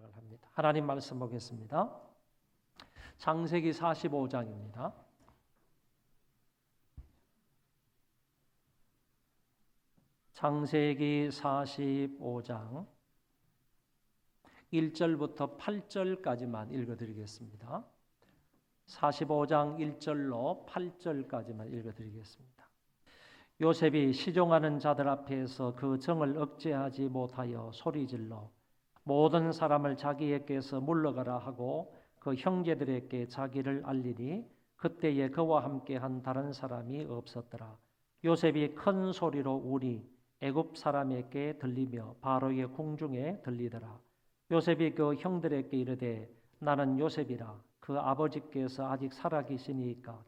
생각을 합니다. 하나님 말씀 보겠습니다. 창세기 45장입니다. 창세기 45장 1절부터 8절까지만 읽어드리겠습니다. 45장 1절로 8절까지만 읽어드리겠습니다. 요셉이 시종하는 자들 앞에서 그 정을 억제하지 못하여 소리질러 모든 사람을 자기에게서 물러가라 하고 그 형제들에게 자기를 알리니 그때에 그와 함께한 다른 사람이 없었더라. 요셉이 큰 소리로 우니 애굽 사람에게 들리며 바로의 궁중에 들리더라. 요셉이 그 형들에게 이르되 나는 요셉이라. 그 아버지께서 아직 살아 계시니까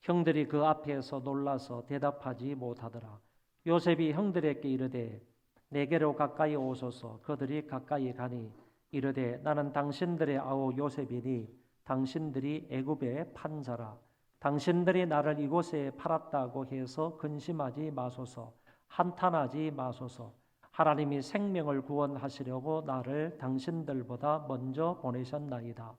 형들이 그 앞에서 놀라서 대답하지 못하더라. 요셉이 형들에게 이르되 내게로 가까이 오소서. 그들이 가까이 가니 이르되 나는 당신들의 아우 요셉이니 당신들이 애굽의 판자라. 당신들이 나를 이곳에 팔았다고 해서 근심하지 마소서. 한탄하지 마소서. 하나님이 생명을 구원하시려고 나를 당신들보다 먼저 보내셨나이다.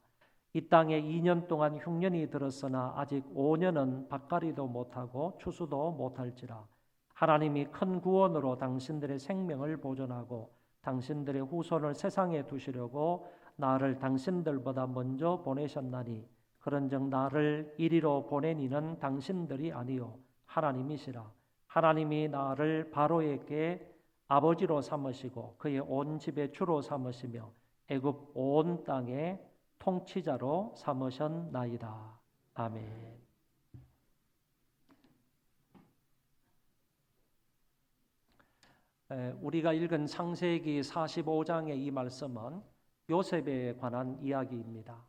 이 땅에 2년 동안 흉년이 들었으나 아직 5년은 밭갈이도 못하고 추수도 못할지라. 하나님이 큰 구원으로 당신들의 생명을 보존하고 당신들의 후손을 세상에 두시려고 나를 당신들보다 먼저 보내셨나니 그런즉 나를 이리로 보낸 이는 당신들이 아니요 하나님이시라. 하나님이 나를 바로에게 아버지로 삼으시고 그의 온 집의 주로 삼으시며 애굽 온 땅에 통치자로 삼으셨나이다. 아멘. 우리가 읽은 창세기 45장의 이 말씀은 요셉에 관한 이야기입니다.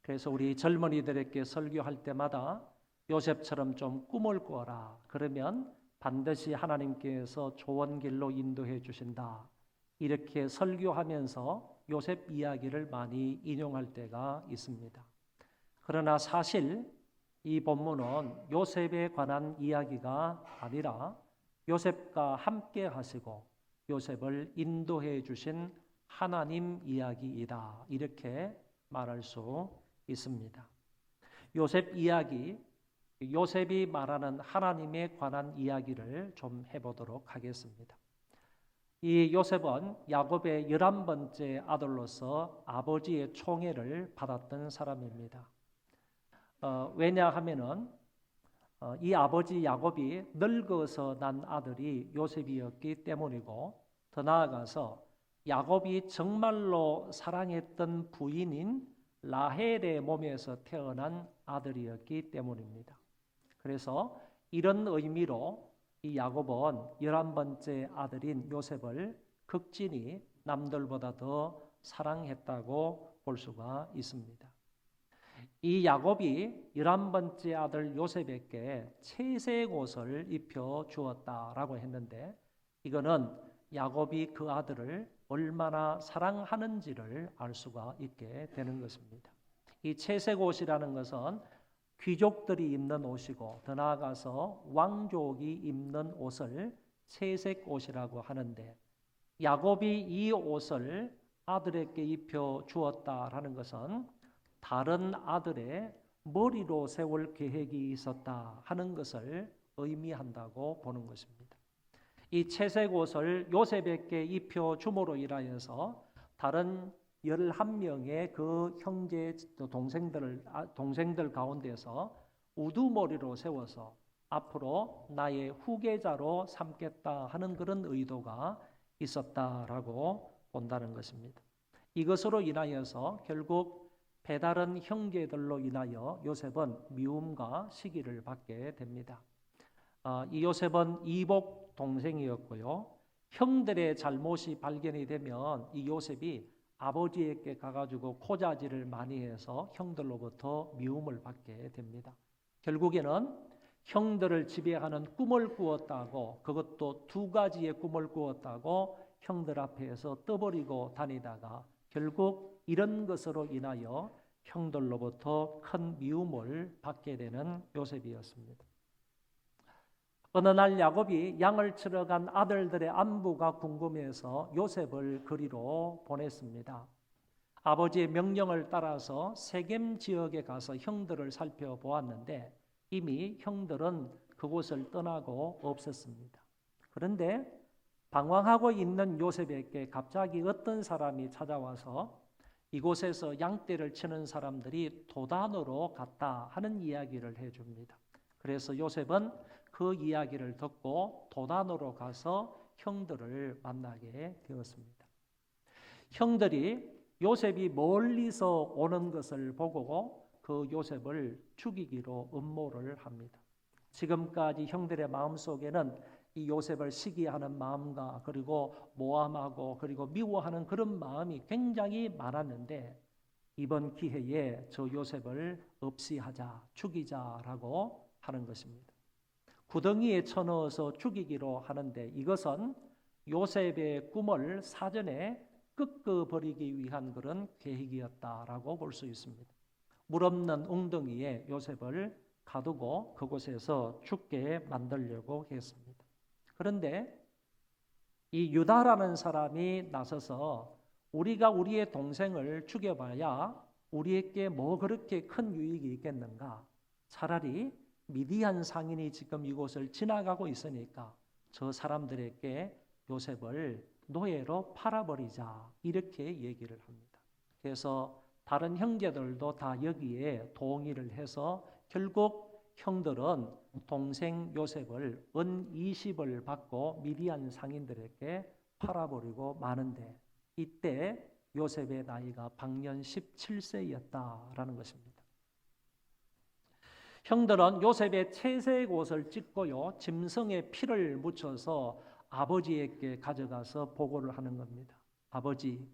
그래서 우리 젊은이들에게 설교할 때마다 요셉처럼 좀 꿈을 꾸어라. 그러면 반드시 하나님께서 좋은 길로 인도해 주신다. 이렇게 설교하면서 요셉 이야기를 많이 인용할 때가 있습니다. 그러나 사실 이 본문은 요셉에 관한 이야기가 아니라 요셉과 함께 하시고 요셉을 인도해 주신 하나님 이야기이다. 이렇게 말할 수 있습니다. 요셉 이야기, 요셉이 말하는 하나님에 관한 이야기를 좀 해보도록 하겠습니다. 이 요셉은 야곱의 11번째 아들로서 아버지의 총애를 받았던 사람입니다. 왜냐하면은 이 아버지 야곱이 늙어서 난 아들이 요셉이었기 때문이고 더 나아가서 야곱이 정말로 사랑했던 부인인 라헬의 몸에서 태어난 아들이었기 때문입니다. 그래서 이런 의미로 이 야곱은 11번째 아들인 요셉을 극진히 남들보다 더 사랑했다고 볼 수가 있습니다. 이 야곱이 11번째 아들 요셉에게 채색 옷을 입혀 주었다라고 했는데 이거는 야곱이 그 아들을 얼마나 사랑하는지를 알 수가 있게 되는 것입니다. 이 채색 옷이라는 것은 귀족들이 입는 옷이고 더 나아가서 왕족이 입는 옷을 채색 옷이라고 하는데 야곱이 이 옷을 아들에게 입혀 주었다라는 것은 다른 아들의 머리로 세울 계획이 있었다 하는 것을 의미한다고 보는 것입니다. 이 채색 옷을 요셉에게 입혀 줌으로 인하여서 다른 11명의 그 형제 동생들 가운데서 우두머리로 세워서 앞으로 나의 후계자로 삼겠다 하는 그런 의도가 있었다라고 본다는 것입니다. 이것으로 인하여서 결국 배다른 형제들로 인하여 요셉은 미움과 시기를 받게 됩니다. 이 요셉은 이복 동생이었고요. 형들의 잘못이 발견이 되면 이 요셉이 아버지에게 가가지고 고자질을 많이 해서 형들로부터 미움을 받게 됩니다. 결국에는 형들을 지배하는 꿈을 꾸었다고 그것도 2가지의 꿈을 꾸었다고 형들 앞에서 떠버리고 다니다가 결국 이런 것으로 인하여 형들로부터 큰 미움을 받게 되는 요셉이었습니다. 어느 날 야곱이 양을 치러 간 아들들의 안부가 궁금해서 요셉을 그리로 보냈습니다. 아버지의 명령을 따라서 세겜 지역에 가서 형들을 살펴보았는데 이미 형들은 그곳을 떠나고 없었습니다. 그런데 방황하고 있는 요셉에게 갑자기 어떤 사람이 찾아와서 이곳에서 양떼를 치는 사람들이 도단으로 갔다 하는 이야기를 해줍니다. 그래서 요셉은 그 이야기를 듣고 도단으로 가서 형들을 만나게 되었습니다. 형들이 요셉이 멀리서 오는 것을 보고 그 요셉을 죽이기로 음모를 합니다. 지금까지 형들의 마음속에는 이 요셉을 시기하는 마음과 그리고 모함하고 그리고 미워하는 그런 마음이 굉장히 많았는데 이번 기회에 저 요셉을 없이하자, 죽이자라고 하는 것입니다. 구덩이에 쳐넣어서 죽이기로 하는데 이것은 요셉의 꿈을 사전에 꺾어버리기 위한 그런 계획이었다라고 볼 수 있습니다. 물 없는 웅덩이에 요셉을 가두고 그곳에서 죽게 만들려고 했습니다. 그런데 이 유다라는 사람이 나서서 우리가 우리의 동생을 죽여봐야 우리에게 뭐 그렇게 큰 유익이 있겠는가? 차라리 미디안 상인이 지금 이곳을 지나가고 있으니까 저 사람들에게 요셉을 노예로 팔아버리자 이렇게 얘기를 합니다. 그래서 다른 형제들도 다 여기에 동의를 해서 결국 형들은 동생 요셉을 은 20을 받고 미디안 상인들에게 팔아버리고 마는데 이때 요셉의 나이가 방년 17세였다라는 것입니다. 형들은 요셉의 채색 옷을 찢고요 짐승의 피를 묻혀서 아버지에게 가져가서 보고를 하는 겁니다. 아버지,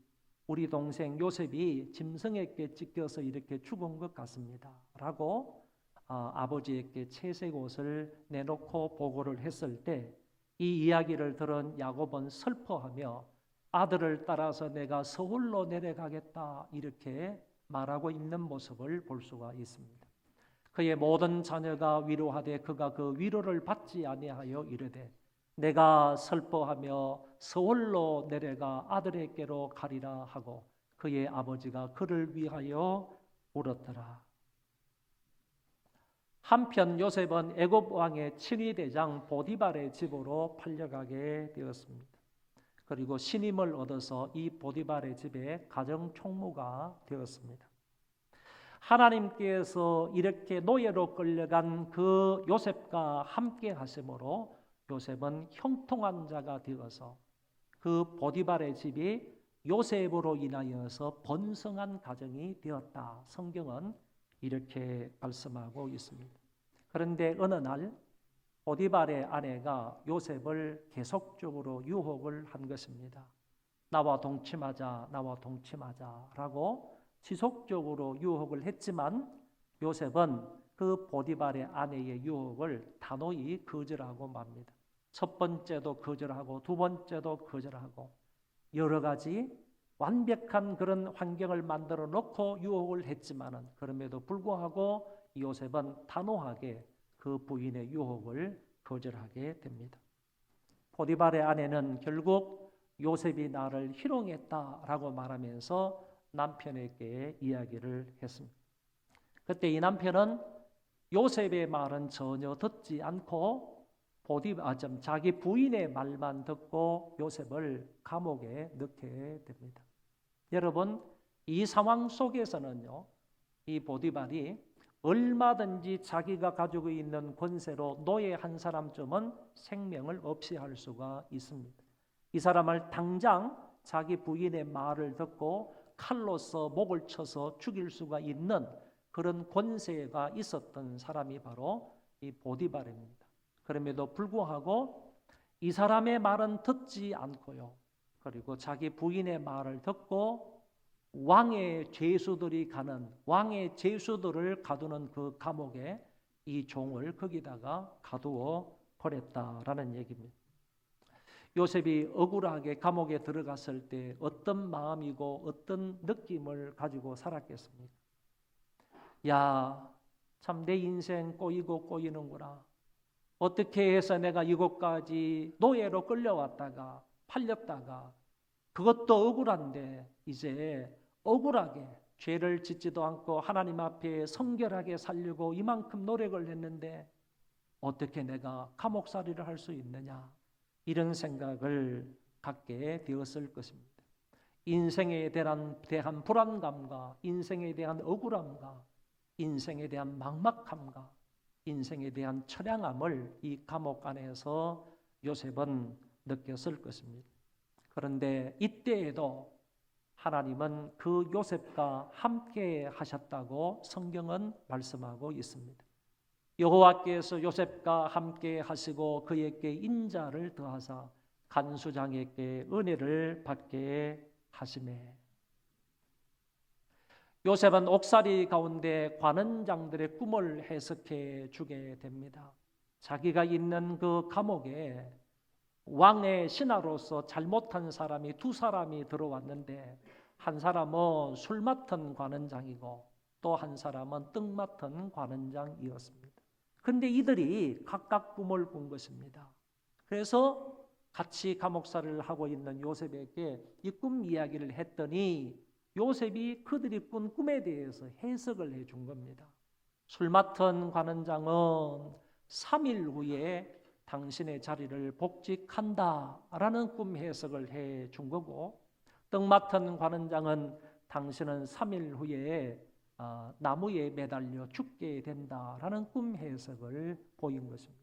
우리 동생 요셉이 짐승에게 찢겨서 이렇게 죽은 것 같습니다. 라고 아버지에게 채색 옷을 내놓고 보고를 했을 때 이 이야기를 들은 야곱은 슬퍼하며 아들을 따라서 내가 서울로 내려가겠다 이렇게 말하고 있는 모습을 볼 수가 있습니다. 그의 모든 자녀가 위로하되 그가 그 위로를 받지 아니하여 이르되 내가 슬퍼하며 서울로 내려가 아들에게로 가리라 하고 그의 아버지가 그를 위하여 울었더라. 한편 요셉은 애굽 왕의 친위대장 보디발의 집으로 팔려가게 되었습니다. 그리고 신임을 얻어서 이 보디발의 집에 가정 총무가 되었습니다. 하나님께서 이렇게 노예로 끌려간 그 요셉과 함께 하심으로 요셉은 형통한 자가 되어서 그 보디발의 집이 요셉으로 인하여서 번성한 가정이 되었다. 성경은 이렇게 말씀하고 있습니다. 그런데 어느 날 보디발의 아내가 요셉을 계속적으로 유혹을 한 것입니다. 나와 동침하자, 나와 동침하자라고 지속적으로 유혹을 했지만 요셉은 그 보디발의 아내의 유혹을 단호히 거절하고 맙니다. 첫 번째도 거절하고 두 번째도 거절하고 여러 가지 완벽한 그런 환경을 만들어 놓고 유혹을 했지만은 그럼에도 불구하고 요셉은 단호하게 그 부인의 유혹을 거절하게 됩니다. 보디발의 아내는 결국 요셉이 나를 희롱했다라고 말하면서 남편에게 이야기를 했습니다. 그때 이 남편은 요셉의 말은 전혀 듣지 않고 자기 부인의 말만 듣고 요셉을 감옥에 넣게 됩니다. 여러분, 이 상황 속에서는요, 이 보디발이 얼마든지 자기가 가지고 있는 권세로 노예 한 사람쯤은 생명을 없이 할 수가 있습니다. 이 사람을 당장 자기 부인의 말을 듣고 칼로서 목을 쳐서 죽일 수가 있는 그런 권세가 있었던 사람이 바로 이 보디발입니다. 그럼에도 불구하고 이 사람의 말은 듣지 않고요. 그리고 자기 부인의 말을 듣고 왕의 죄수들이 가는 왕의 죄수들을 가두는 그 감옥에 이 종을 거기다가 가두어 버렸다라는 얘기입니다. 요셉이 억울하게 감옥에 들어갔을 때 어떤 마음이고 어떤 느낌을 가지고 살았겠습니까? 야, 참 내 인생 꼬이고 꼬이는구나. 어떻게 해서 내가 이곳까지 노예로 끌려왔다가 팔렸다가 그것도 억울한데 이제 억울하게 죄를 짓지도 않고 하나님 앞에 성결하게 살려고 이만큼 노력을 했는데 어떻게 내가 감옥살이를 할 수 있느냐, 이런 생각을 갖게 되었을 것입니다. 인생에 대한 불안감과 인생에 대한 억울함과 인생에 대한 막막함과 인생에 대한 처량함을 이 감옥 안에서 요셉은 느꼈을 것입니다. 그런데 이때에도 하나님은 그 요셉과 함께 하셨다고 성경은 말씀하고 있습니다. 여호와께서 요셉과 함께 하시고 그에게 인자를 더하사 간수장에게 은혜를 받게 하시매. 요셉은 옥살이 가운데 관원장들의 꿈을 해석해 주게 됩니다. 자기가 있는 그 감옥에 왕의 신하로서 잘못한 사람이 두 사람이 들어왔는데 한 사람은 술 맡은 관원장이고 또 한 사람은 떡 맡은 관원장이었습니다. 그런데 이들이 각각 꿈을 꾼 것입니다. 그래서 같이 감옥살이를 하고 있는 요셉에게 이 꿈 이야기를 했더니 요셉이 그들이 꾼 꿈에 대해서 해석을 해준 겁니다. 술 맡은 관원장은 3일 후에 당신의 자리를 복직한다라는 꿈 해석을 해준 거고, 떡 맡은 관원장은 당신은 3일 후에 나무에 매달려 죽게 된다라는 꿈 해석을 보인 것입니다.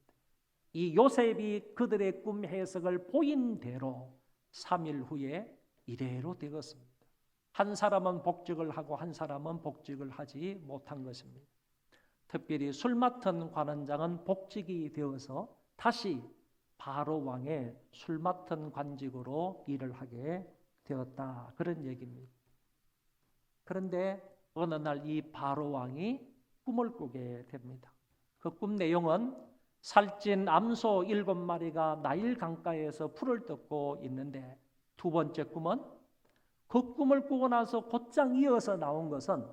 이 요셉이 그들의 꿈 해석을 보인 대로 3일 후에 이래로 되었습니다. 한 사람은 복직을 하고 한 사람은 복직을 하지 못한 것입니다. 특별히 술 맡은 관원장은 복직이 되어서 다시 바로 왕의 술 맡은 관직으로 일을 하게 되었다, 그런 얘기입니다. 그런데 어느 날 이 바로 왕이 꿈을 꾸게 됩니다. 그 꿈 내용은 살찐 암소 7마리가 나일 강가에서 풀을 뜯고 있는데, 두 번째 꿈은 그 꿈을 꾸고 나서 곧장 이어서 나온 것은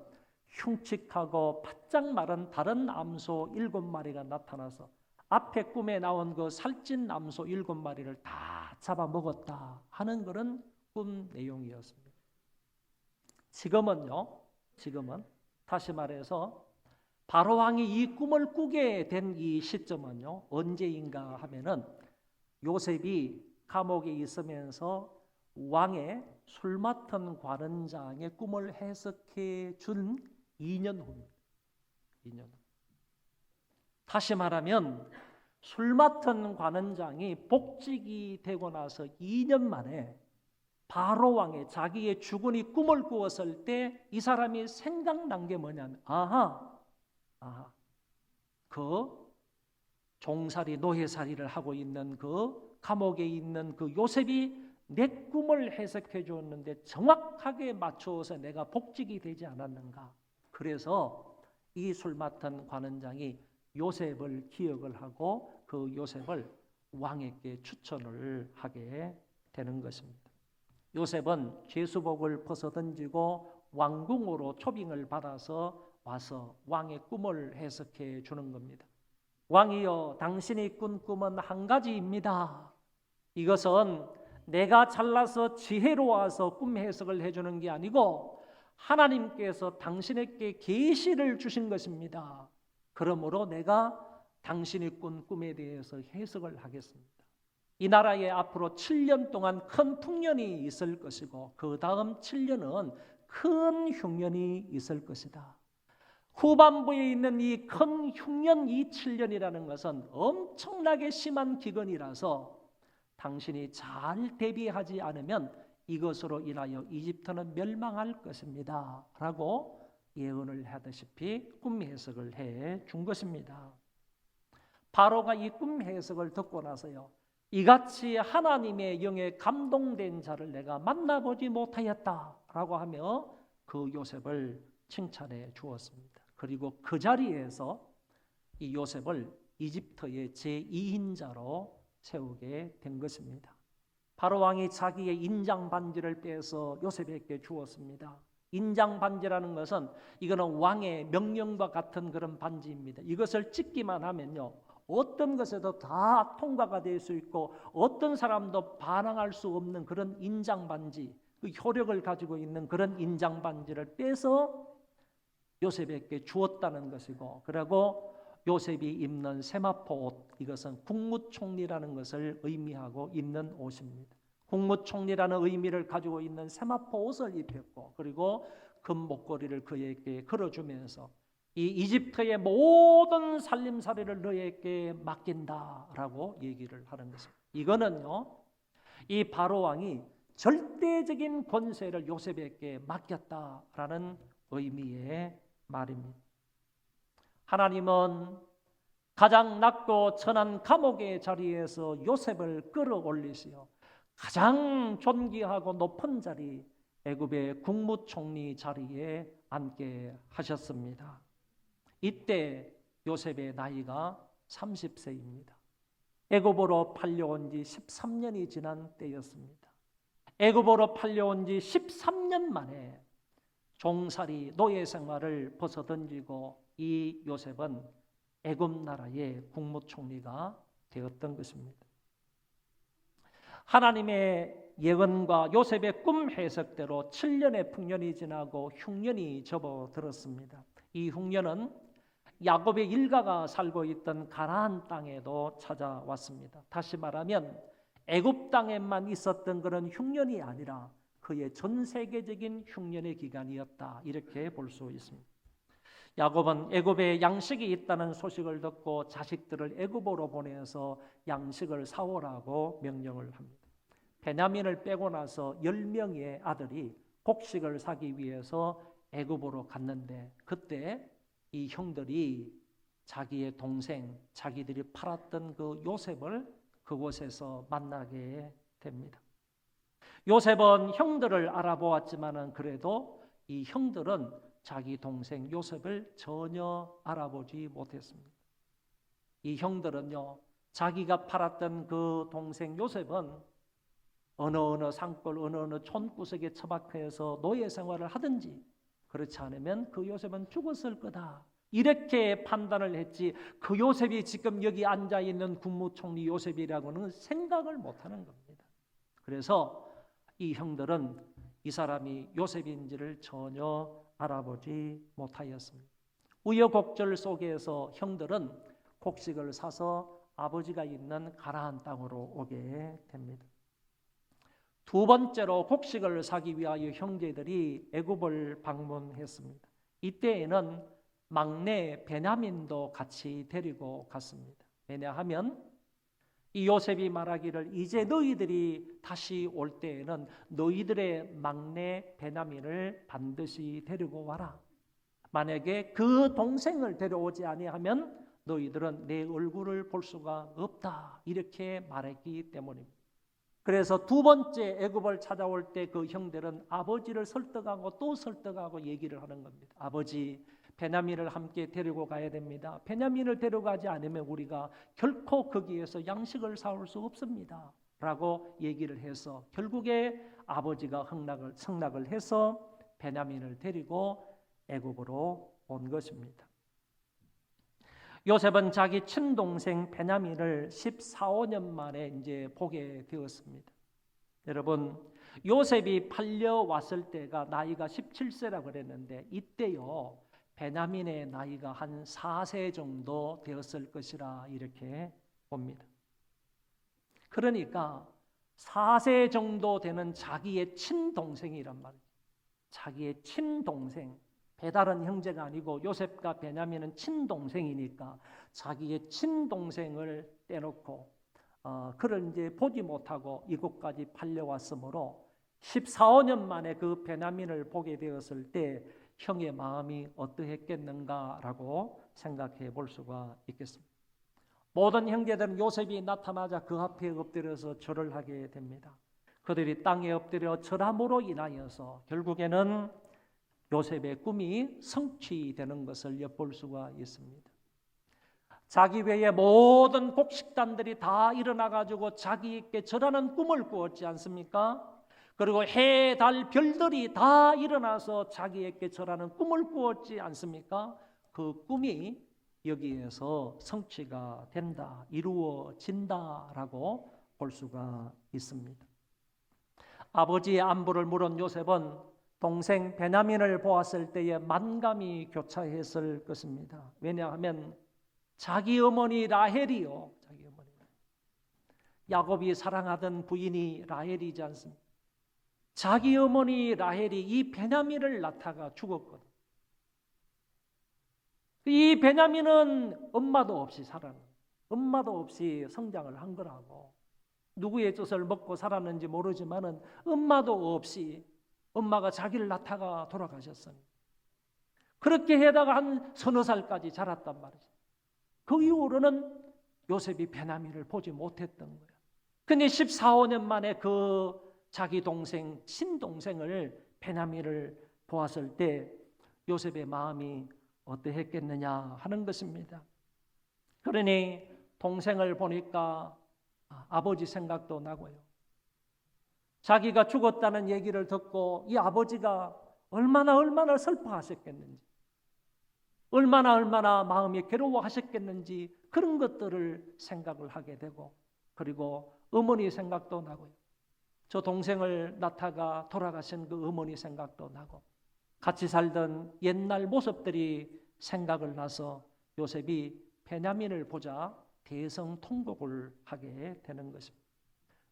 흉측하고 바짝 마른 다른 암소 7마리가 나타나서 앞에 꿈에 나온 그 살찐 암소 7마리를 다 잡아먹었다 하는 그런 꿈 내용이었습니다. 지금은 다시 말해서 바로 왕이 이 꿈을 꾸게 된 이 시점은요, 언제인가 하면은 요셉이 감옥에 있으면서 왕의 술 맡은 관원장의 꿈을 해석해 준 2년 후입니다. 2년 후. 다시 말하면 술 맡은 관원장이 복직이 되고 나서 2년 만에 바로 왕의 자기의 주군이 꿈을 꾸었을 때 이 사람이 생각난 게 뭐냐면, 그 종살이 노예살이를 하고 있는 그 감옥에 있는 그 요셉이 내 꿈을 해석해 줬는데 정확하게 맞추어서 내가 복직이 되지 않았는가. 그래서 이 술 맡은 관원장이 요셉을 기억을 하고 그 요셉을 왕에게 추천을 하게 되는 것입니다. 요셉은 죄수복을 벗어던지고 왕궁으로 초빙을 받아서 와서 왕의 꿈을 해석해 주는 겁니다. 왕이여, 당신이 꾼 꿈은 한 가지입니다. 이것은 내가 잘나서 지혜로워서 꿈 해석을 해주는 게 아니고 하나님께서 당신에게 계시를 주신 것입니다. 그러므로 내가 당신이 꾼 꿈에 대해서 해석을 하겠습니다. 이 나라에 앞으로 7년 동안 큰 풍년이 있을 것이고 그 다음 7년은 큰 흉년이 있을 것이다. 후반부에 있는 이 큰 흉년, 이 7년이라는 것은 엄청나게 심한 기근이라서 당신이 잘 대비하지 않으면 이것으로 인하여 이집트는 멸망할 것입니다 라고 예언을 하다시피 꿈 해석을 해 준 것입니다. 바로가 이 꿈 해석을 듣고 나서요, 이같이 하나님의 영에 감동된 자를 내가 만나보지 못하였다라고 하며 그 요셉을 칭찬해 주었습니다. 그리고 그 자리에서 이 요셉을 이집트의 제2인자로 세우게 된 것입니다. 바로 왕이 자기의 인장 반지를 빼서 요셉에게 주었습니다. 인장 반지라는 것은 이거는 왕의 명령과 같은 그런 반지입니다. 이것을 찍기만 하면요, 어떤 것에도 다 통과가 될 수 있고 어떤 사람도 반항할 수 없는 그런 인장반지, 그 효력을 가지고 있는 그런 인장반지를 빼서 요셉에게 주었다는 것이고, 그리고 요셉이 입는 세마포 옷, 이것은 국무총리라는 것을 의미하고 입는 옷입니다. 국무총리라는 의미를 가지고 있는 세마포 옷을 입혔고, 그리고 금 목걸이를 그에게 걸어주면서 이 이집트의 모든 살림살이를 너에게 맡긴다라고 얘기를 하는 것입니다. 이거는요, 이 바로 왕이 절대적인 권세를 요셉에게 맡겼다라는 의미의 말입니다. 하나님은 가장 낮고 천한 감옥의 자리에서 요셉을 끌어올리시어 가장 존귀하고 높은 자리, 애굽의 국무총리 자리에 앉게 하셨습니다. 이때 요셉의 나이가 30세입니다. 애굽으로 팔려온 지 13년이 지난 때였습니다. 애굽으로 팔려온 지 13년 만에 종살이 노예 생활을 벗어던지고 이 요셉은 애굽 나라의 국무총리가 되었던 것입니다. 하나님의 예언과 요셉의 꿈 해석대로 7년의 풍년이 지나고 흉년이 접어들었습니다. 이 흉년은 야곱의 일가가 살고 있던 가나안 땅에도 찾아왔습니다. 다시 말하면 애굽 땅에만 있었던 그런 흉년이 아니라 그의 전 세계적인 흉년의 기간이었다, 이렇게 볼 수 있습니다. 야곱은 애굽에 양식이 있다는 소식을 듣고 자식들을 애굽으로 보내서 양식을 사오라고 명령을 합니다. 베냐민을 빼고 나서 10명의 아들이 곡식을 사기 위해서 애굽으로 갔는데, 그때 이 형들이 자기의 동생, 자기들이 팔았던 그 요셉을 그곳에서 만나게 됩니다. 요셉은 형들을 알아보았지만은 그래도 이 형들은 자기 동생 요셉을 전혀 알아보지 못했습니다. 이 형들은요, 자기가 팔았던 그 동생 요셉은 어느 산골 어느 촌구석에 처박혀서 노예 생활을 하든지, 그렇지 않으면 그 요셉은 죽었을 거다, 이렇게 판단을 했지, 그 요셉이 지금 여기 앉아있는 국무총리 요셉이라고는 생각을 못하는 겁니다. 그래서 이 형들은 이 사람이 요셉인지를 전혀 알아보지 못하였습니다. 우여곡절 속에서 형들은 곡식을 사서 아버지가 있는 가나안 땅으로 오게 됩니다. 두 번째로 곡식을 사기 위하여 형제들이 애굽을 방문했습니다. 이때에는 막내 베냐민도 같이 데리고 갔습니다. 왜냐하면 이 요셉이 말하기를 이제 너희들이 다시 올 때에는 너희들의 막내 베냐민을 반드시 데리고 와라. 만약에 그 동생을 데려오지 아니하면 너희들은 내 얼굴을 볼 수가 없다, 이렇게 말했기 때문입니다. 그래서 두 번째 애굽을 찾아올 때 그 형들은 아버지를 설득하고 또 설득하고 얘기를 하는 겁니다. 아버지, 베냐민을 함께 데리고 가야 됩니다. 베냐민을 데려가지 않으면 우리가 결코 거기에서 양식을 사올 수 없습니다, 라고 얘기를 해서 결국에 아버지가 승낙을 해서 베냐민을 데리고 애굽으로 온 것입니다. 요셉은 자기 친동생 베냐민을 14, 15년 만에 이제 보게 되었습니다. 여러분, 요셉이 팔려왔을 때가 나이가 17세라 그랬는데 이때요, 베냐민의 나이가 한 4세 정도 되었을 것이라 이렇게 봅니다. 그러니까 4세 정도 되는 자기의 친동생이란 말이에요. 자기의 친동생, 배다른 형제가 아니고 요셉과 베냐민은 친동생이니까 자기의 친동생을 떼놓고 그를 이제 보지 못하고 이곳까지 팔려왔으므로 14, 15년 만에 그 베냐민을 보게 되었을 때 형의 마음이 어떠했겠는가라고 생각해 볼 수가 있겠습니다. 모든 형제들은 요셉이 나타나자 그 앞에 엎드려서 절을 하게 됩니다. 그들이 땅에 엎드려 절함으로 인하여서 결국에는 요셉의 꿈이 성취되는 것을 엿볼 수가 있습니다. 자기 외에 모든 곡식단들이 다 일어나가지고 자기에게 절하는 꿈을 꾸었지 않습니까? 그리고 해, 달, 별들이 다 일어나서 자기에게 절하는 꿈을 꾸었지 않습니까? 그 꿈이 여기에서 성취가 된다, 이루어진다라고 볼 수가 있습니다. 아버지의 안부를 물은 요셉은 동생 베냐민을 보았을 때에 만감이 교차했을 것입니다. 왜냐하면 자기 어머니 라헬이요, 자기 어머니 야곱이 사랑하던 부인이 라헬이지 않습니까? 자기 어머니 라헬이 이 베냐민을 낳다가 죽었거든. 이 베냐민은 엄마도 없이 엄마도 없이 성장을 한 거라고. 누구의 뜻을 먹고 살았는지 모르지만은 엄마도 없이 엄마가 자기를 낳다가 돌아가셨습니다. 그렇게 해다가 한 서너 살까지 자랐단 말이죠. 그 이후로는 요셉이 베냐민을 보지 못했던 거예요. 근데 14, 15년 만에 그 자기 동생, 친동생을 베냐민을 보았을 때 요셉의 마음이 어떠했겠느냐 하는 것입니다. 그러니 동생을 보니까 아버지 생각도 나고요. 자기가 죽었다는 얘기를 듣고 이 아버지가 얼마나 슬퍼하셨겠는지, 얼마나 마음이 괴로워하셨겠는지 그런 것들을 생각을 하게 되고, 그리고 어머니 생각도 나고요. 저 동생을 낳다가 돌아가신 그 어머니 생각도 나고, 같이 살던 옛날 모습들이 생각을 나서 요셉이 베냐민을 보자 대성통곡을 하게 되는 것입니다.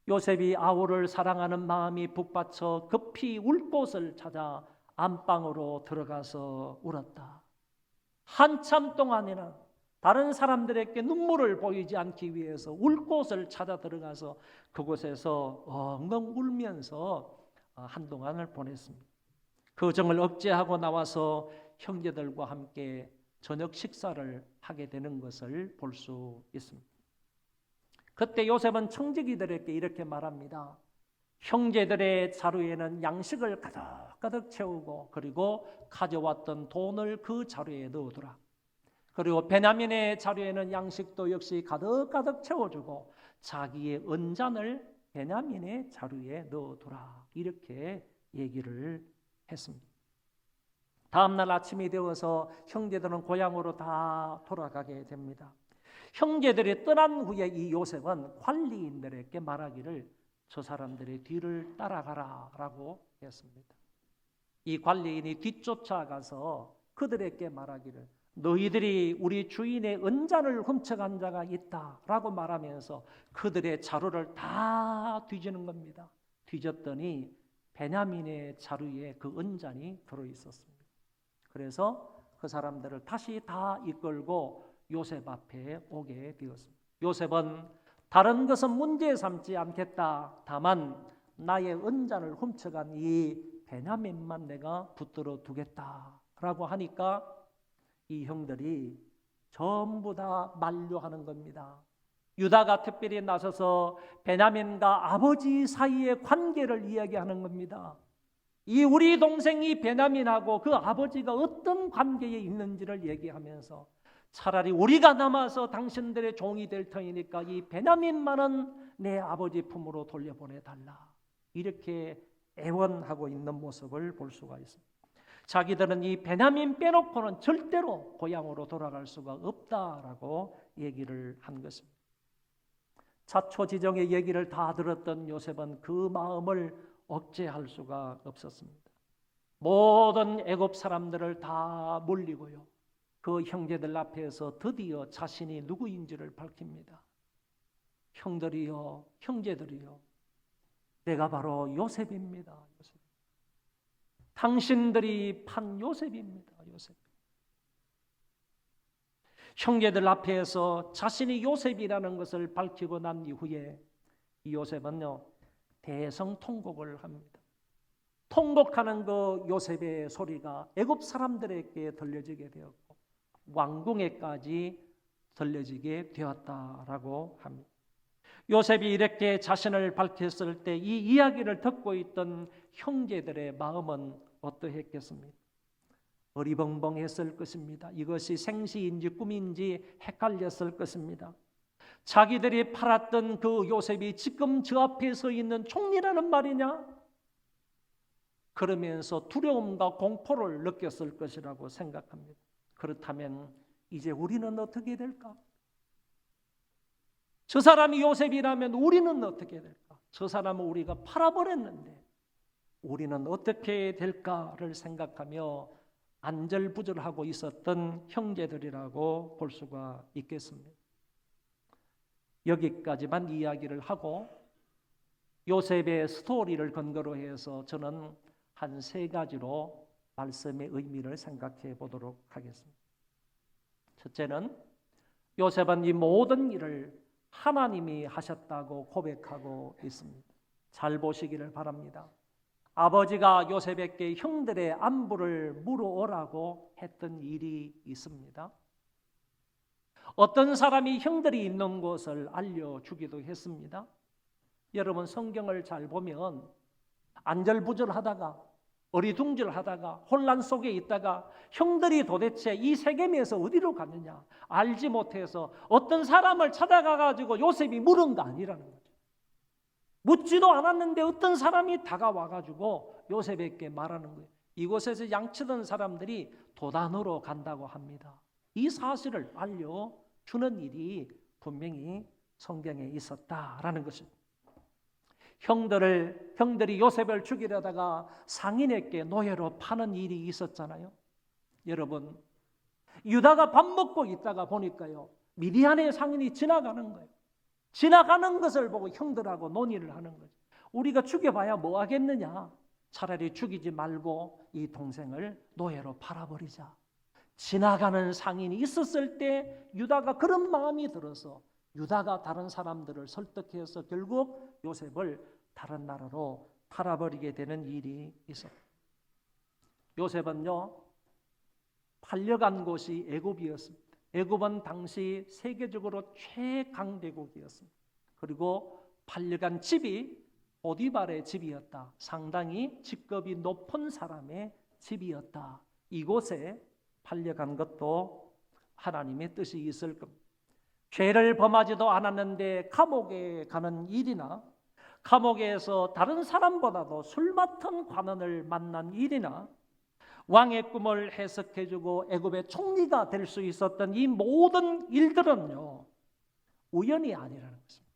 요셉이 아우를 사랑하는 마음이 북받쳐 급히 울 곳을 찾아 안방으로 들어가서 울었다. 한참 동안이나 다른 사람들에게 눈물을 보이지 않기 위해서 울 곳을 찾아 들어가서 그곳에서 엉엉 울면서 한동안을 보냈습니다. 그 정을 억제하고 나와서 형제들과 함께 저녁 식사를 하게 되는 것을 볼 수 있습니다. 그때 요셉은 청지기들에게 이렇게 말합니다. 형제들의 자루에는 양식을 가득 채우고, 그리고 가져왔던 돈을 그 자루에 넣어두라. 그리고 베냐민의 자루에는 양식도 역시 가득 채워주고 자기의 은잔을 베냐민의 자루에 넣어두라. 이렇게 얘기를 했습니다. 다음날 아침이 되어서 형제들은 고향으로 다 돌아가게 됩니다. 형제들이 떠난 후에 이 요셉은 관리인들에게 말하기를 저 사람들의 뒤를 따라가라라고 했습니다. 이 관리인이 뒤쫓아가서 그들에게 말하기를 너희들이 우리 주인의 은잔을 훔쳐간 자가 있다라고 말하면서 그들의 자루를 다 뒤지는 겁니다. 뒤졌더니 베냐민의 자루에 그 은잔이 들어있었습니다. 그래서 그 사람들을 다시 다 이끌고 요셉 앞에 오게 되었습니다. 요셉은 다른 것은 문제 삼지 않겠다. 다만 나의 은잔을 훔쳐간 이 베냐민만 내가 붙들어 두겠다라고 하니까 이 형들이 전부 다 만류하는 겁니다. 유다가 특별히 나서서 베냐민과 아버지 사이의 관계를 이야기하는 겁니다. 이 우리 동생이 베냐민하고 그 아버지가 어떤 관계에 있는지를 얘기하면서 차라리 우리가 남아서 당신들의 종이 될 터이니까 이 베냐민만은 내 아버지 품으로 돌려보내달라. 이렇게 애원하고 있는 모습을 볼 수가 있습니다. 자기들은 이 베냐민 빼놓고는 절대로 고향으로 돌아갈 수가 없다라고 얘기를 한 것입니다. 자초지종의 얘기를 다 들었던 요셉은 그 마음을 억제할 수가 없었습니다. 모든 애굽 사람들을 다 물리고요. 그 형제들 앞에서 드디어 자신이 누구인지를 밝힙니다. 형들이요, 형제들이요, 내가 바로 요셉입니다. 요셉. 당신들이 판 요셉입니다. 요셉. 형제들 앞에서 자신이 요셉이라는 것을 밝히고 난 이후에 이 요셉은요 대성통곡을 합니다. 통곡하는 그 요셉의 소리가 애굽 사람들에게 들려지게 되었고 왕궁에까지 들려지게 되었다라고 합니다. 요셉이 이렇게 자신을 밝혔을 때 이 이야기를 듣고 있던 형제들의 마음은 어떠했겠습니까? 어리벙벙했을 것입니다. 이것이 생시인지 꿈인지 헷갈렸을 것입니다. 자기들이 팔았던 그 요셉이 지금 저 앞에 서 있는 총리라는 말이냐? 그러면서 두려움과 공포를 느꼈을 것이라고 생각합니다. 그렇다면 이제 우리는 어떻게 될까? 저 사람이 요셉이라면 우리는 어떻게 될까? 저 사람은 우리가 팔아버렸는데 우리는 어떻게 될까를 생각하며 안절부절하고 있었던 형제들이라고 볼 수가 있겠습니다. 여기까지만 이야기를 하고 요셉의 스토리를 근거로 해서 저는 한 3가지로 말씀의 의미를 생각해 보도록 하겠습니다. 첫째는 요셉은 이 모든 일을 하나님이 하셨다고 고백하고 있습니다. 잘 보시기를 바랍니다. 아버지가 요셉에게 형들의 안부를 물어오라고 했던 일이 있습니다. 어떤 사람이 형들이 있는 곳을 알려주기도 했습니다. 여러분 성경을 잘 보면 안절부절하다가 어리둥절하다가 혼란 속에 있다가 형들이 도대체 이 세겜에서 어디로 갔느냐 알지 못해서 어떤 사람을 찾아가가지고 요셉이 물은 거 아니라는 거죠. 묻지도 않았는데 어떤 사람이 다가와가지고 요셉에게 말하는 거예요. 이곳에서 양치던 사람들이 도단으로 간다고 합니다. 이 사실을 알려주는 일이 분명히 성경에 있었다라는 것입니다. 형들이 요셉을 죽이려다가 상인에게 노예로 파는 일이 있었잖아요. 여러분, 유다가 밥 먹고 있다가 보니까요, 미디안의 상인이 지나가는 거예요. 지나가는 것을 보고 형들하고 논의를 하는 거죠. 우리가 죽여봐야 뭐 하겠느냐? 차라리 죽이지 말고 이 동생을 노예로 팔아버리자. 지나가는 상인이 있었을 때 유다가 그런 마음이 들어서 유다가 다른 사람들을 설득해서 결국 요셉을 다른 나라로 팔아버리게 되는 일이 있었습니다. 요셉은요, 팔려간 곳이 애굽이었습니다. 애굽은 당시 세계적으로 최강대국이었습니다. 그리고 팔려간 집이 보디발의 집이었다. 상당히 직급이 높은 사람의 집이었다. 이곳에 팔려간 것도 하나님의 뜻이 있을 겁니다. 죄를 범하지도 않았는데 감옥에 가는 일이나 감옥에서 다른 사람보다도 술 맡은 관원을 만난 일이나 왕의 꿈을 해석해주고 애굽의 총리가 될 수 있었던 이 모든 일들은요, 우연이 아니라는 것입니다.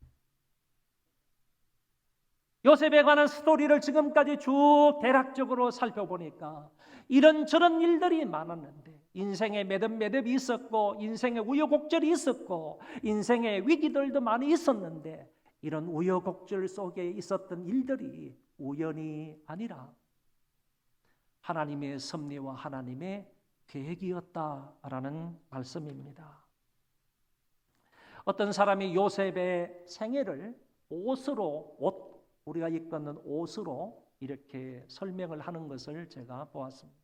요셉에 관한 스토리를 지금까지 쭉 대략적으로 살펴보니까 이런저런 일들이 많았는데 인생의 매듭매듭이 있었고 인생의 우여곡절이 있었고 인생의 위기들도 많이 있었는데 이런 우여곡절 속에 있었던 일들이 우연이 아니라 하나님의 섭리와 하나님의 계획이었다라는 말씀입니다. 어떤 사람이 요셉의 생애를 우리가 입는 옷으로 이렇게 설명을 하는 것을 제가 보았습니다.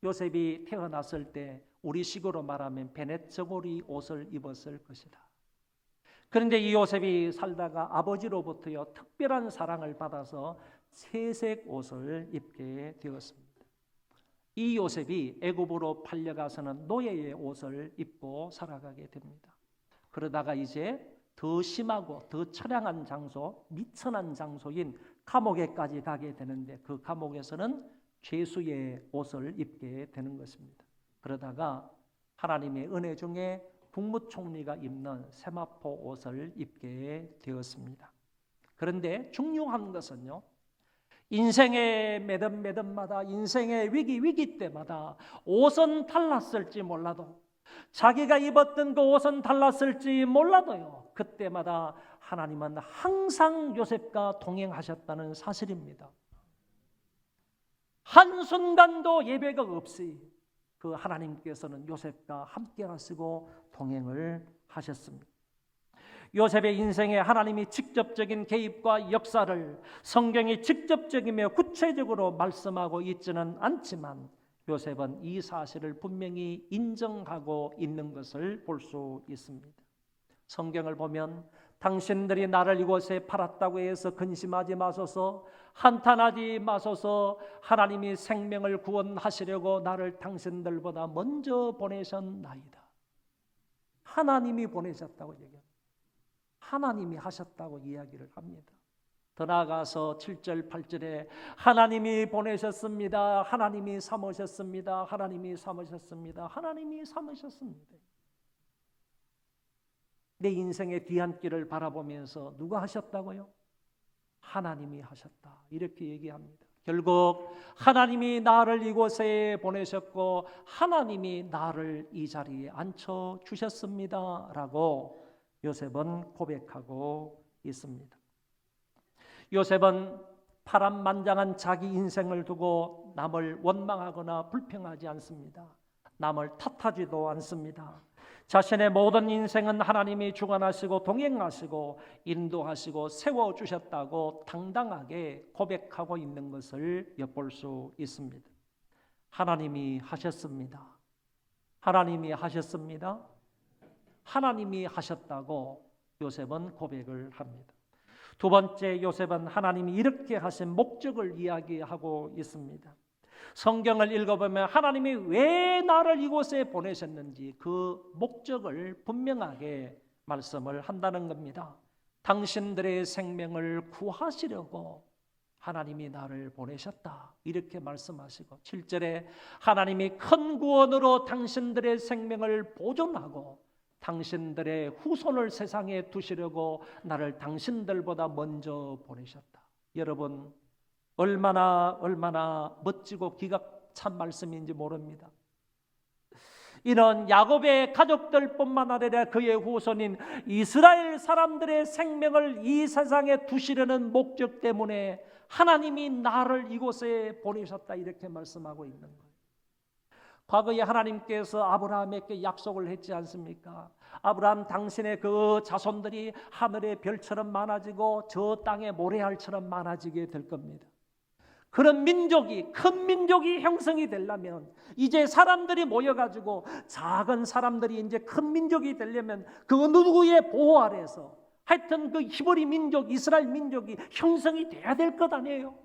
요셉이 태어났을 때 우리식으로 말하면 베넷 저고리 옷을 입었을 것이다. 그런데 이 요셉이 살다가 아버지로부터요 특별한 사랑을 받아서 새색 옷을 입게 되었습니다. 이 요셉이 애굽으로 팔려가서는 노예의 옷을 입고 살아가게 됩니다. 그러다가 이제 더 심하고 더 처량한 장소, 미천한 장소인 감옥에까지 가게 되는데 그 감옥에서는 죄수의 옷을 입게 되는 것입니다. 그러다가 하나님의 은혜 중에 국무총리가 입는 세마포 옷을 입게 되었습니다. 그런데 중요한 것은요, 인생의 매듭매듭마다 인생의 위기 때마다 옷은 달랐을지 몰라도 자기가 입었던 그 옷은 달랐을지 몰라도요, 그때마다 하나님은 항상 요셉과 동행하셨다는 사실입니다. 한순간도 예배가 없이 그 하나님께서는 요셉과 함께 하시고 동행을 하셨습니다. 요셉의 인생에 하나님이 직접적인 개입과 역사를 성경이 직접적이며 구체적으로 말씀하고 있지는 않지만 요셉은 이 사실을 분명히 인정하고 있는 것을 볼 수 있습니다. 성경을 보면 당신들이 나를 이곳에 팔았다고 해서 근심하지 마소서, 한탄하지 마소서, 하나님이 생명을 구원하시려고 나를 당신들보다 먼저 보내셨나이다. 하나님이 보내셨다고 얘기합니다. 하나님이 하셨다고 이야기를 합니다. 더 나아가서 7절 8절에 하나님이 보내셨습니다. 하나님이 삼으셨습니다. 하나님이 삼으셨습니다. 하나님이 삼으셨습니다. 내 인생의 뒤안길을 바라보면서 누가 하셨다고요? 하나님이 하셨다. 이렇게 얘기합니다. 결국 하나님이 나를 이곳에 보내셨고 하나님이 나를 이 자리에 앉혀주셨습니다 라고 요셉은 고백하고 있습니다. 요셉은 파란만장한 자기 인생을 두고 남을 원망하거나 불평하지 않습니다. 남을 탓하지도 않습니다. 자신의 모든 인생은 하나님이 주관하시고 동행하시고 인도하시고 세워주셨다고 당당하게 고백하고 있는 것을 엿볼 수 있습니다. 하나님이 하셨습니다. 하나님이 하셨습니다. 하나님이 하셨다고 요셉은 고백을 합니다. 두 번째, 요셉은 하나님이 이렇게 하신 목적을 이야기하고 있습니다. 성경을 읽어보면 하나님이 왜 나를 이곳에 보내셨는지 그 목적을 분명하게 말씀을 한다는 겁니다. 당신들의 생명을 구하시려고 하나님이 나를 보내셨다 이렇게 말씀하시고 7절에 하나님이 큰 구원으로 당신들의 생명을 보존하고 당신들의 후손을 세상에 두시려고 나를 당신들보다 먼저 보내셨다. 여러분 얼마나 멋지고 기가 찬 말씀인지 모릅니다. 이런 야곱의 가족들뿐만 아니라 그의 후손인 이스라엘 사람들의 생명을 이 세상에 두시려는 목적 때문에 하나님이 나를 이곳에 보내셨다 이렇게 말씀하고 있는 거예요. 과거에 하나님께서 아브라함에게 약속을 했지 않습니까? 아브라함 당신의 그 자손들이 하늘의 별처럼 많아지고 저 땅의 모래알처럼 많아지게 될 겁니다. 그런 민족이 큰 민족이 형성이 되려면 이제 사람들이 모여가지고 작은 사람들이 이제 큰 민족이 되려면 그 누구의 보호 아래서 하여튼 그 히브리 민족 이스라엘 민족이 형성이 돼야 될 것 아니에요.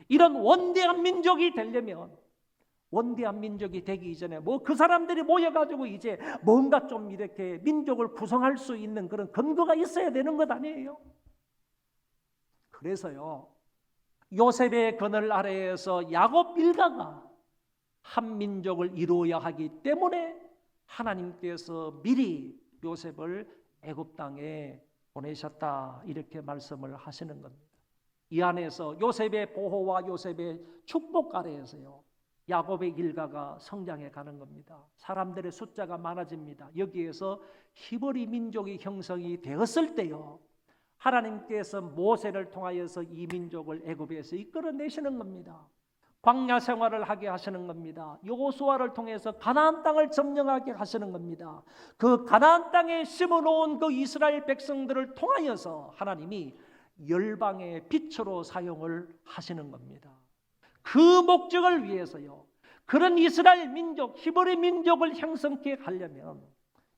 이런 원대한 민족이 되려면 원대한 민족이 되기 이전에 그 사람들이 모여가지고 이제 뭔가 좀 이렇게 민족을 구성할 수 있는 그런 근거가 있어야 되는 것 아니에요. 그래서요 요셉의 그늘 아래에서 야곱 일가가 한 민족을 이루어야 하기 때문에 하나님께서 미리 요셉을 애굽 땅에 보내셨다 이렇게 말씀을 하시는 겁니다. 이 안에서 요셉의 보호와 요셉의 축복 아래에서요 야곱의 일가가 성장해 가는 겁니다. 사람들의 숫자가 많아집니다. 여기에서 히브리 민족이 형성이 되었을 때요 하나님께서 모세를 통하여서 이 민족을 애굽에서 이끌어내시는 겁니다. 광야 생활을 하게 하시는 겁니다. 여호수아를 통해서 가나안 땅을 점령하게 하시는 겁니다. 그 가나안 땅에 심어놓은 그 이스라엘 백성들을 통하여서 하나님이 열방의 빛으로 사용을 하시는 겁니다. 그 목적을 위해서요 그런 이스라엘 민족, 히브리 민족을 형성케 하려면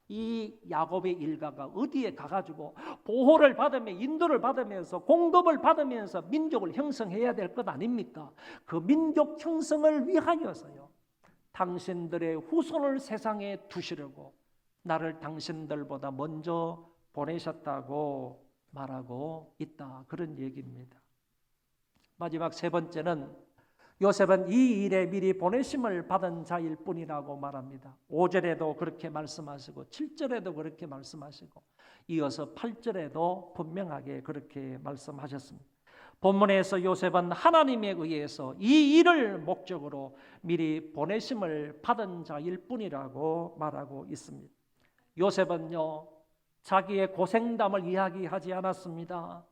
이 야곱의 일가가 어디에 가가지고 보호를 받으며 인도를 받으면서 공급을 받으면서 민족을 형성해야 될 것 아닙니까? 그 민족 형성을 위하여서요 당신들의 후손을 세상에 두시려고 나를 당신들보다 먼저 보내셨다고 말하고 있다 그런 얘기입니다. 마지막 세 번째는 요셉은 이 일에 미리 보내심을 받은 자일 뿐이라고 말합니다. 5절에도 그렇게 말씀하시고 7절에도 그렇게 말씀하시고 이어서 8절에도 분명하게 그렇게 말씀하셨습니다. 본문에서 요셉은 하나님에 의해서 이 일을 목적으로 미리 보내심을 받은 자일 뿐이라고 말하고 있습니다. 요셉은요 자기의 고생담을 이야기하지 않았습니다.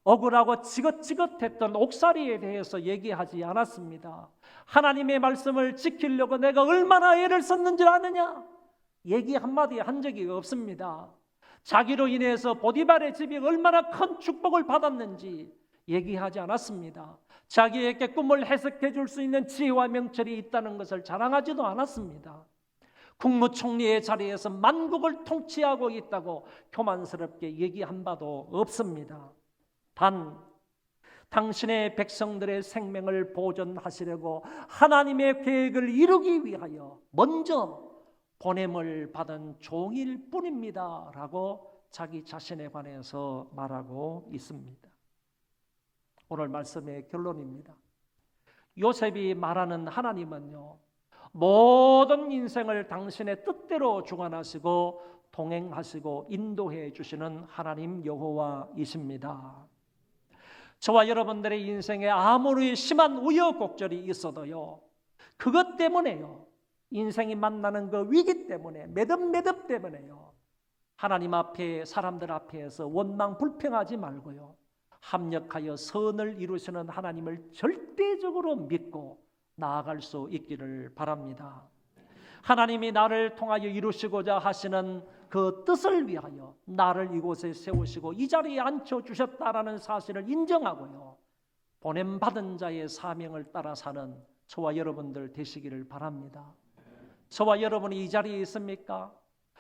억울하고 지긋지긋했던 옥살이에 대해서 얘기하지 않았습니다. 하나님의 말씀을 지키려고 내가 얼마나 애를 썼는지 아느냐? 얘기 한마디 한 적이 없습니다. 자기로 인해서 보디발의 집이 얼마나 큰 축복을 받았는지 얘기하지 않았습니다. 자기에게 꿈을 해석해 줄 수 있는 지혜와 명철이 있다는 것을 자랑하지도 않았습니다. 국무총리의 자리에서 만국을 통치하고 있다고 교만스럽게 얘기한 바도 없습니다. 단 당신의 백성들의 생명을 보존하시려고 하나님의 계획을 이루기 위하여 먼저 보냄을 받은 종일 뿐입니다 라고 자기 자신에 관해서 말하고 있습니다. 오늘 말씀의 결론입니다. 요셉이 말하는 하나님은요, 모든 인생을 당신의 뜻대로 주관하시고 동행하시고 인도해 주시는 하나님 여호와이십니다. 저와 여러분들의 인생에 아무리 심한 우여곡절이 있어도요, 그것 때문에요, 인생이 만나는 그 위기 때문에, 매듭 때문에요, 하나님 앞에, 사람들 앞에서 원망 불평하지 말고요, 합력하여 선을 이루시는 하나님을 절대적으로 믿고 나아갈 수 있기를 바랍니다. 하나님이 나를 통하여 이루시고자 하시는 그 뜻을 위하여 나를 이곳에 세우시고 이 자리에 앉혀주셨다라는 사실을 인정하고요, 보냄받은 자의 사명을 따라 사는 저와 여러분들 되시기를 바랍니다. 저와 여러분이 이 자리에 있습니까?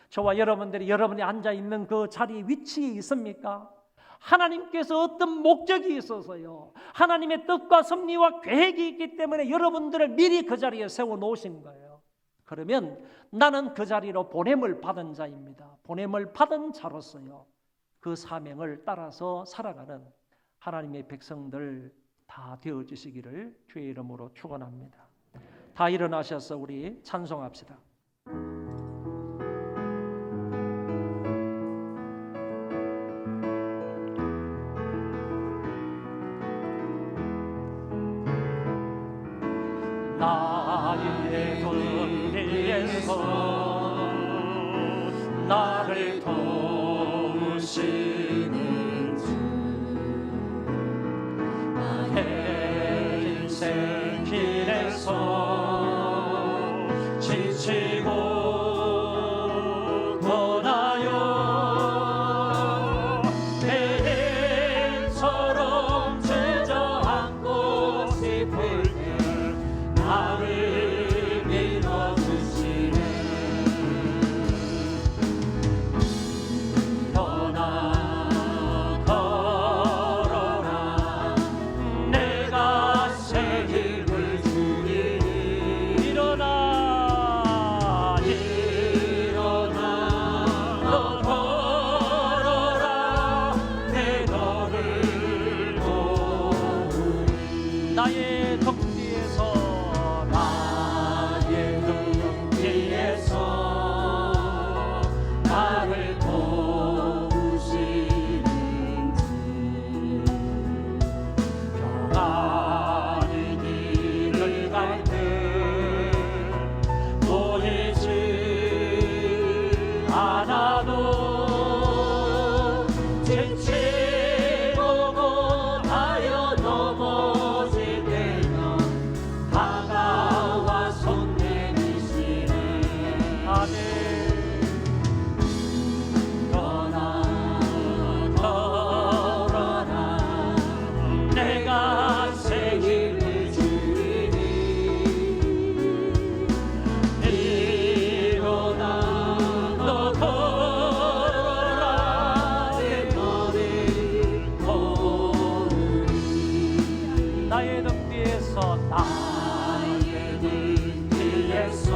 저와 여러분들이 여러분이 앉아있는 그 자리 위치에 있습니까? 하나님께서 어떤 목적이 있어서요, 하나님의 뜻과 섭리와 계획이 있기 때문에 여러분들을 미리 그 자리에 세워놓으신 거예요. 그러면 나는 그 자리로 보냄을 받은 자입니다. 보냄을 받은 자로서요, 그 사명을 따라서 살아가는 하나님의 백성들 다 되어주시기를 주의 이름으로 축원합니다. 다 일어나셔서 우리 찬송합시다. 나의 gun 뒤에서 나를 도우시는 주, 나의 인생 길에서 지치고 떠나요, 베델처럼 주저앉고 싶을 때 나를 밀어주시네. 떠나 걸어라, 내가 새 힘을 주리니. 일어나 너 걸어라, 내 너를 도우리. 나의 등 뒤에서 나를 도우시는 주, 평안히 길을 갈 때 보이지 않아도 지치고 못하여 넘어질 때면 다가와 손 내미시네. 아멘. 나의 등 뒤에서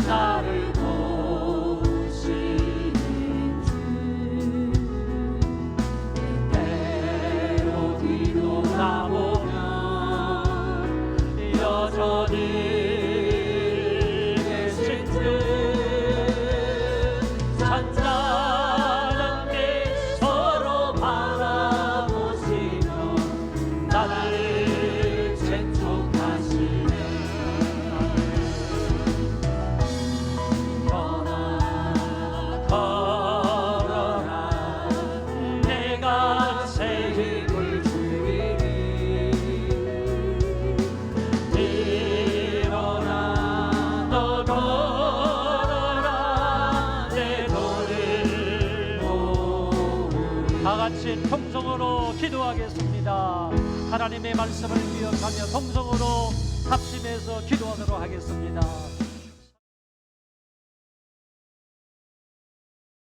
나를 도우시는 주, 때때로 뒤돌아보면 여전히 계신 듯 잔잔한데 서로 바라보시며 나를 재촉하시네. 떠나 걸어라, 내가 새 힘을 주리니. 일어나 너 걸어라, 내 너를 도우리. 다 같이 통성으로 기도하겠습니다. 하나님의 말씀을 기억하며 통성으로 합심해서 기도하도록 하겠습니다.